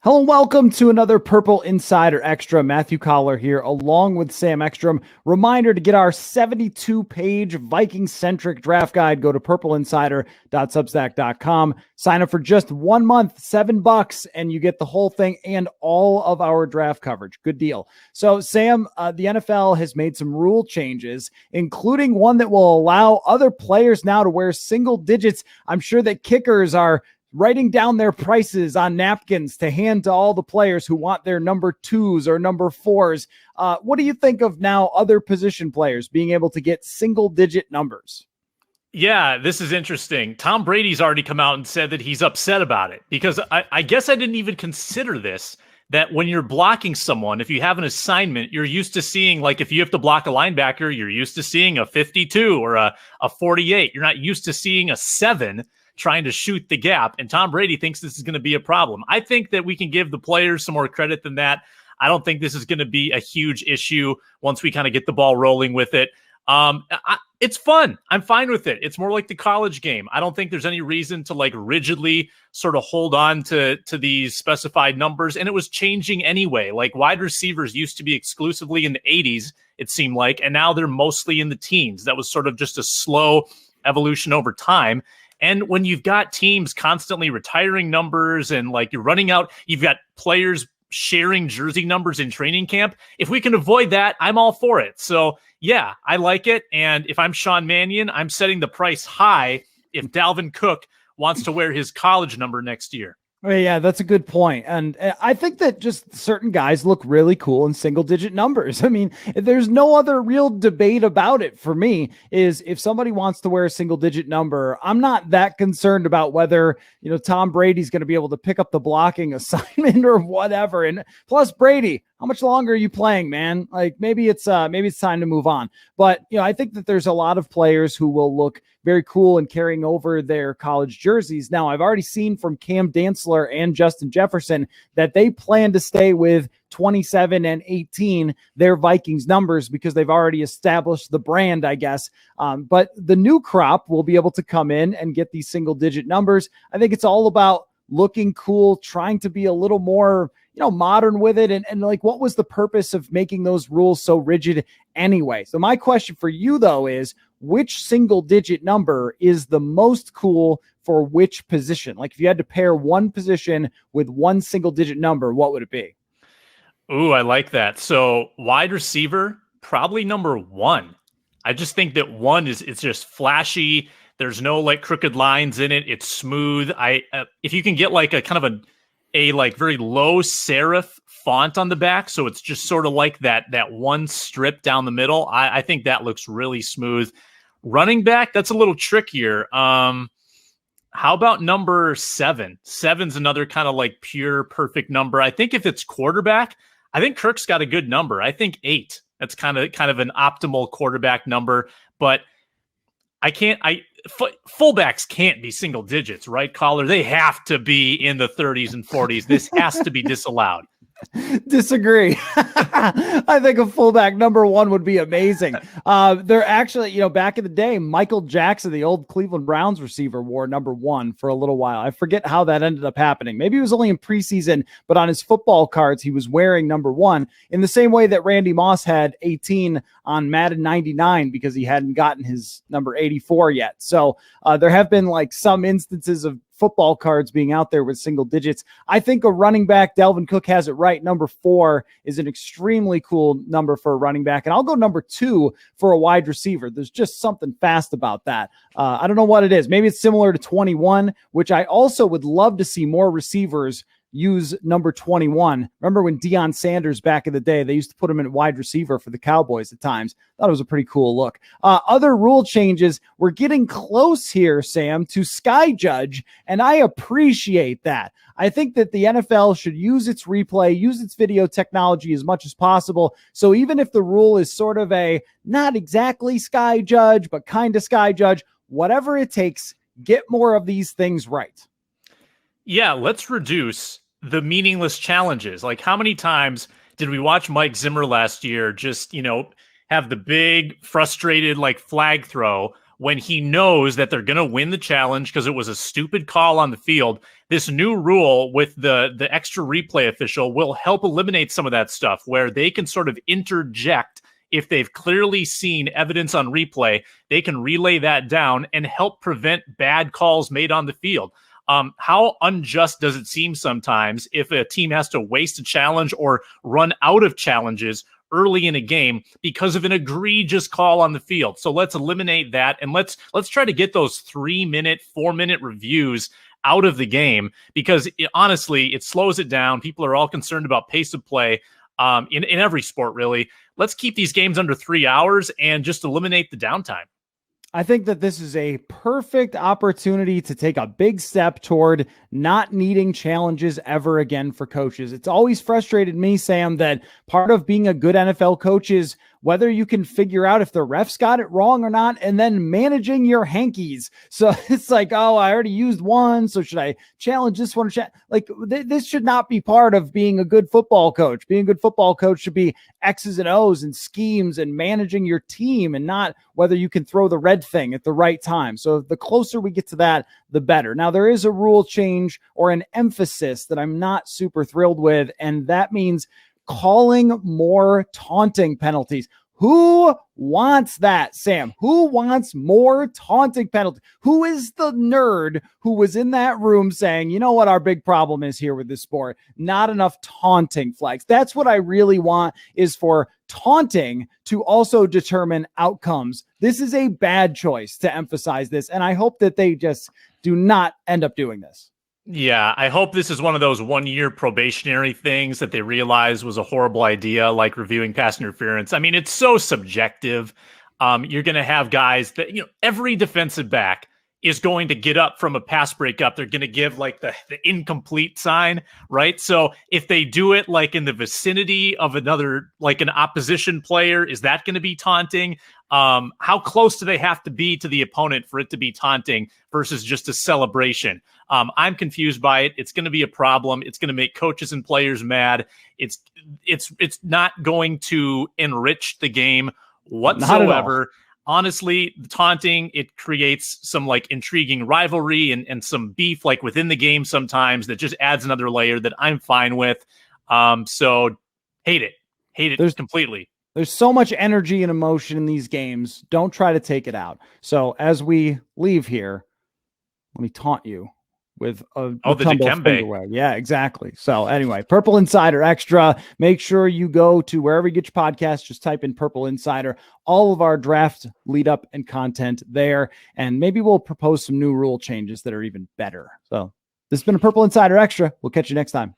Hello and welcome to another Purple Insider Extra. Matthew Coller here, along with Sam Ekstrom. Reminder to get our 72-page Viking-centric draft guide. Go to purpleinsider.substack.com. Sign up for just 1 month, $7, and you get the whole thing and all of our draft coverage. Good deal. So, Sam, the NFL has made some rule changes, including one that will allow other players now to wear single digits. I'm sure that kickers are writing down their prices on napkins to hand to all the players who want their number 2s or number 4s. What do you think of now other position players being able to get single digit numbers? Yeah, this is interesting. Tom Brady's already come out and said that he's upset about it because I guess I didn't even consider this, that when you're blocking someone, if you have an assignment, you're used to seeing, like if you have to block a linebacker, you're used to seeing a 52 or a 48. You're not used to seeing a 7 trying to shoot the gap, and Tom Brady thinks this is going to be a problem. I think that we can give the players some more credit than that. I don't think this is going to be a huge issue once we kind of get the ball rolling with it. It's fun. I'm fine with it. It's more like the college game. I don't think there's any reason to like rigidly sort of hold on to these specified numbers, and it was changing anyway. Like wide receivers used to be exclusively in the 80s, it seemed like, and now they're mostly in the teens. That was sort of just a slow evolution over time. And when you've got teams constantly retiring numbers and like you're running out, you've got players sharing jersey numbers in training camp. If we can avoid that, I'm all for it. So yeah, I like it. And if I'm Sean Mannion, I'm setting the price high if Dalvin Cook wants to wear his college number next year. Yeah, that's a good point. And I think that just certain guys look really cool in single digit numbers. I mean, there's no other real debate about it for me. Is if somebody wants to wear a single digit number, I'm not that concerned about whether, Tom Brady's going to be able to pick up the blocking assignment or whatever. And plus Brady, how much longer are you playing, man? Like maybe it's time to move on. But, I think that there's a lot of players who will look very cool in carrying over their college jerseys. Now, I've already seen from Cam Dantzler and Justin Jefferson that they plan to stay with 27 and 18, their Vikings numbers, because they've already established the brand, I guess. But the new crop will be able to come in and get these single digit numbers. I think it's all about looking cool, trying to be a little more, modern with it. And like, what was the purpose of making those rules so rigid anyway? So my question for you though is, which single digit number is the most cool for which position? Like if you had to pair one position with one single digit number, what would it be? Ooh, I like that. So wide receiver, probably number 1. I just think that 1 it's just flashy. There's no like crooked lines in it. It's smooth. If you can get like a kind of a like very low serif font on the back, so it's just sort of like that one strip down the middle, I think that looks really smooth. Running back, that's a little trickier. How about number 7? 7's another kind of like pure perfect number. I think if it's quarterback, I think Kirk's got a good number. I think 8. That's kind of an optimal quarterback number, but fullbacks can't be single digits, right, Caller? They have to be in the 30s and 40s. This has to be disallowed. Disagree. I think a fullback number 1 would be amazing. They're actually, back in the day, Michael Jackson, the old Cleveland Browns receiver, wore number 1 for a little while. I forget how that ended up happening. Maybe it was only in preseason, but on his football cards, he was wearing number 1 in the same way that Randy Moss had 18 on Madden 99 because he hadn't gotten his number 84 yet. So there have been like some instances of football cards being out there with single digits. I think a running back, Dalvin Cook has it right. Number 4 is an extremely cool number for a running back. And I'll go number 2 for a wide receiver. There's just something fast about that. I don't know what it is. Maybe it's similar to 21, which I also would love to see more receivers use number 21. Remember when Deion Sanders back in the day, they used to put him in wide receiver for the Cowboys at times. Thought it was a pretty cool look. Other rule changes, we're getting close here, Sam, to Skyjudge, and I appreciate that. I think that the NFL should use its replay, use its video technology as much as possible. So even if the rule is sort of a not exactly Skyjudge, but kind of Skyjudge, whatever it takes, get more of these things right. Yeah, let's reduce the meaningless challenges. Like how many times did we watch Mike Zimmer last year just, have the big frustrated like flag throw when he knows that they're going to win the challenge because it was a stupid call on the field. this new rule with the extra replay official will help eliminate some of that stuff where they can sort of interject. If they've clearly seen evidence on replay, they can relay that down and help prevent bad calls made on the field. How unjust does it seem sometimes if a team has to waste a challenge or run out of challenges early in a game because of an egregious call on the field? So let's eliminate that, and let's try to get those 3-minute, 4-minute reviews out of the game, because honestly, it slows it down. People are all concerned about pace of play in every sport, really. Let's keep these games under 3 hours and just eliminate the downtime. I think that this is a perfect opportunity to take a big step toward not needing challenges ever again for coaches. It's always frustrated me, Sam, that part of being a good NFL coach is whether you can figure out if the refs got it wrong or not, and then managing your hankies. So it's like, oh, I already used one, so should I challenge this one? Like, this should not be part of being a good football coach. Being a good football coach should be X's and O's and schemes and managing your team, and not whether you can throw the red thing at the right time. So the closer we get to that, the better. Now, there is a rule change or an emphasis that I'm not super thrilled with, and that means calling more taunting penalties. Who wants that, Sam? Who wants more taunting penalties? Who is the nerd who was in that room saying, you know what our big problem is here with this sport? Not enough taunting flags. That's what I really want, is for taunting to also determine outcomes. This is a bad choice to emphasize this, and I hope that they just do not end up doing this. Yeah, I hope this is one of those 1-year probationary things that they realize was a horrible idea, like reviewing pass interference. I mean, it's so subjective. You're going to have guys that, every defensive back is going to get up from a pass breakup. They're going to give like the incomplete sign, right? So if they do it like in the vicinity of another, like an opposition player, is that going to be taunting? How close do they have to be to the opponent for it to be taunting versus just a celebration? I'm confused by it. It's going to be a problem. It's going to make coaches and players mad. It's not going to enrich the game whatsoever. Honestly, the taunting, it creates some like intriguing rivalry and some beef like within the game sometimes that just adds another layer that I'm fine with. So hate it completely. There's so much energy and emotion in these games. Don't try to take it out. So as we leave here, let me taunt you with the Dikembe. Yeah, exactly. So anyway, Purple Insider Extra. Make sure you go to wherever you get your podcast. Just type in Purple Insider. All of our draft lead up and content there. And maybe we'll propose some new rule changes that are even better. So this has been a Purple Insider Extra. We'll catch you next time.